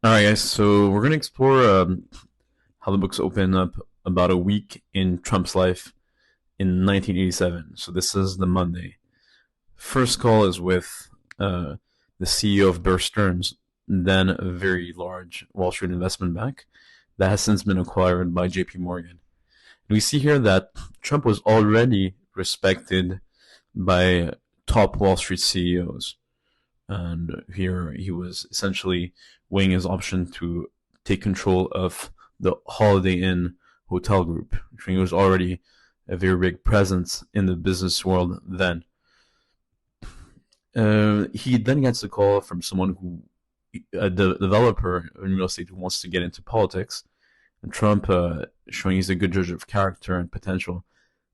All right, guys. So we're gonna explore how the books open up about a week in Trump's life in 1987. So this is the Monday. First call is with the CEO of Bear Stearns, then a very large Wall Street investment bank that has since been acquired by J.P. Morgan. We see here that Trump was already respected by top Wall Street CEOs. And here he was essentially weighing his option to take control of the Holiday Inn hotel group. He was already a very big presence in the business world then. He then gets a call from someone who, a developer in real estate who wants to get into politics. And Trump, showing he's a good judge of character and potential,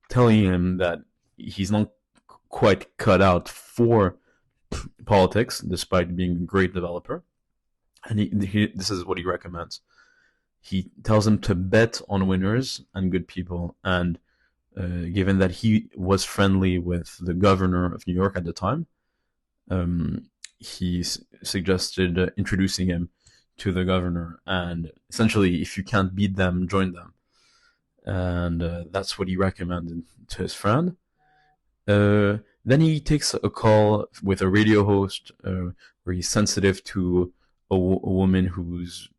telling him that he's not quite cut out for politics, despite being a great developer. And this is what he recommends. He tells him to bet on winners and good people. And given that he was friendly with the governor of New York at the time, he suggested introducing him to the governor. And essentially, if you can't beat them, join them. And that's what he recommended to his friend. Then he takes a call with a radio host where he's sensitive to a woman who's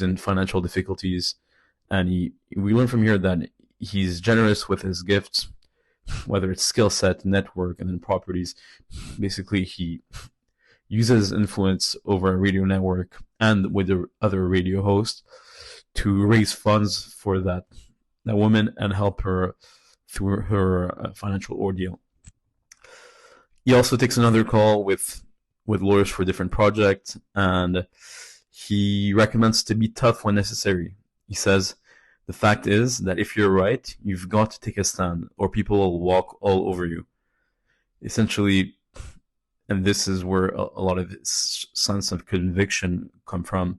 in financial difficulties, and we learn from here that he's generous with his gifts, whether it's skill set, network, and then properties. Basically, he uses influence over a radio network and with the other radio hosts to raise funds for that woman and help her through her financial ordeal. He also takes another call with lawyers for different projects, and he recommends to be tough when necessary. He says, the fact is that if you're right, you've got to take a stand, or people will walk all over you. Essentially, and this is where a lot of his sense of conviction come from,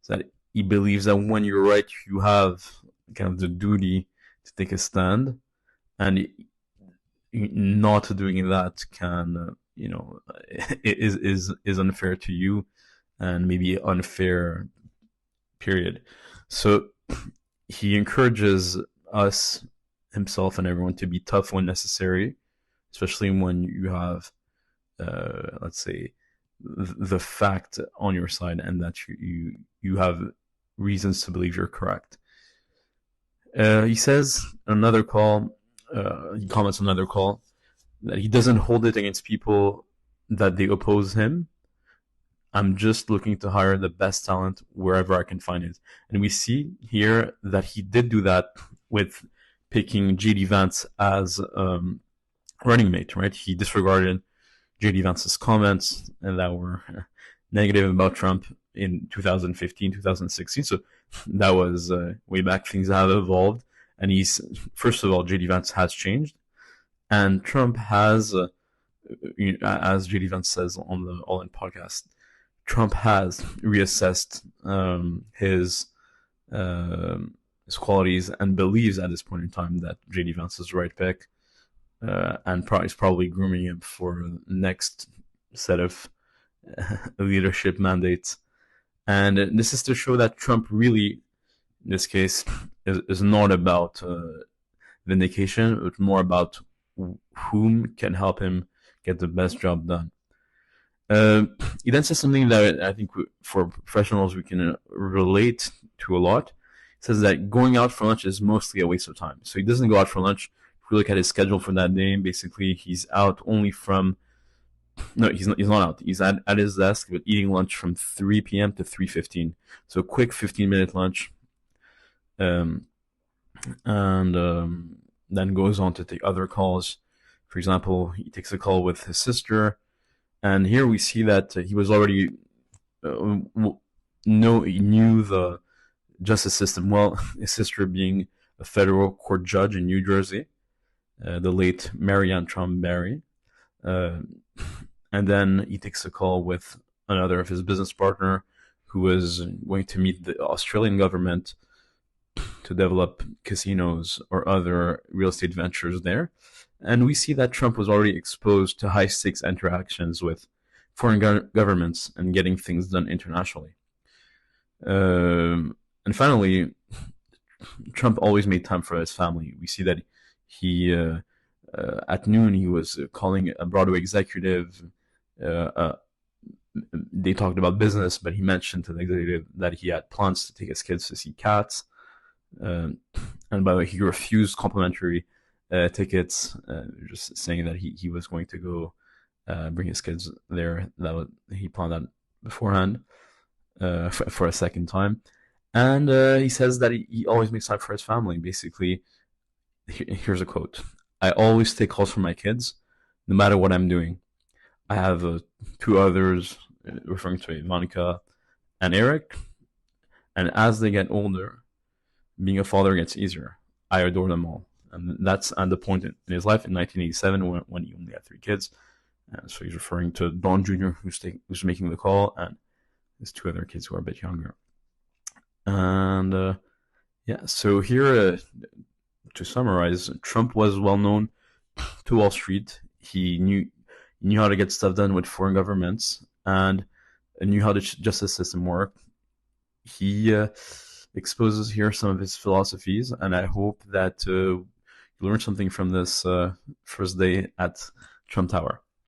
is that he believes that when you're right, you have kind of the duty to take a stand, and not doing that can, is unfair to you, and maybe unfair, period. So he encourages us, himself, and everyone to be tough when necessary, especially when you have, let's say, the fact on your side, and that you have reasons to believe you're correct. He says another call. He comments on another call that he doesn't hold it against people that they oppose him. I'm just looking to hire the best talent wherever I can find it. And we see here that he did do that with picking J.D. Vance as running mate, right? He disregarded J.D. Vance's comments and that were negative about Trump in 2015, 2016. So that was way back. Things have evolved. And he's, first of all, J.D. Vance has changed, and Trump has, as J.D. Vance says on the All In podcast, Trump has reassessed his qualities and believes at this point in time that J.D. Vance is the right pick, and is probably grooming him for the next set of leadership mandates. And this is to show that Trump really, in this case, is not about vindication, but more about whom can help him get the best job done. He then says something that I think for professionals we can relate to a lot. He says that going out for lunch is mostly a waste of time. So he doesn't go out for lunch. If we look at his schedule for that day, basically he's out only from, no, he's not out. He's at his desk, but eating lunch from 3 p.m. to 3:15. So a quick 15-minute lunch. And then goes on to take other calls. For example, he takes a call with his sister, and here we see that he was already he knew the justice system well. His sister being a federal court judge in New Jersey, the late Maryanne Trump Barry, and then he takes a call with another of his business partner, who was going to meet the Australian government to develop casinos or other real estate ventures there. And we see that Trump was already exposed to high stakes interactions with foreign governments and getting things done internationally. And finally, Trump always made time for his family. We see that he at noon he was calling a Broadway executive. Uh, uh, they talked about business, but he mentioned to the executive that he had plans to take his kids to see cats. Uh, and by the way, he refused complimentary tickets, just saying that he was going to go bring his kids there. He planned that beforehand for a second time. And he says that he always makes time for his family. Basically, here's a quote: "I always take calls from my kids, no matter what I'm doing. I have two others, referring to Ivanka and Eric, and as they get older, being a father gets easier. I adore them all." And that's at the point in his life in 1987 when he only had three kids. So he's referring to Don Jr., who's making the call, and his two other kids who are a bit younger. And yeah, so here, to summarize, Trump was well known to Wall Street. He knew how to get stuff done with foreign governments and knew how the justice system worked. He exposes here some of his philosophies, and I hope that you learned something from this first day at Trump Tower.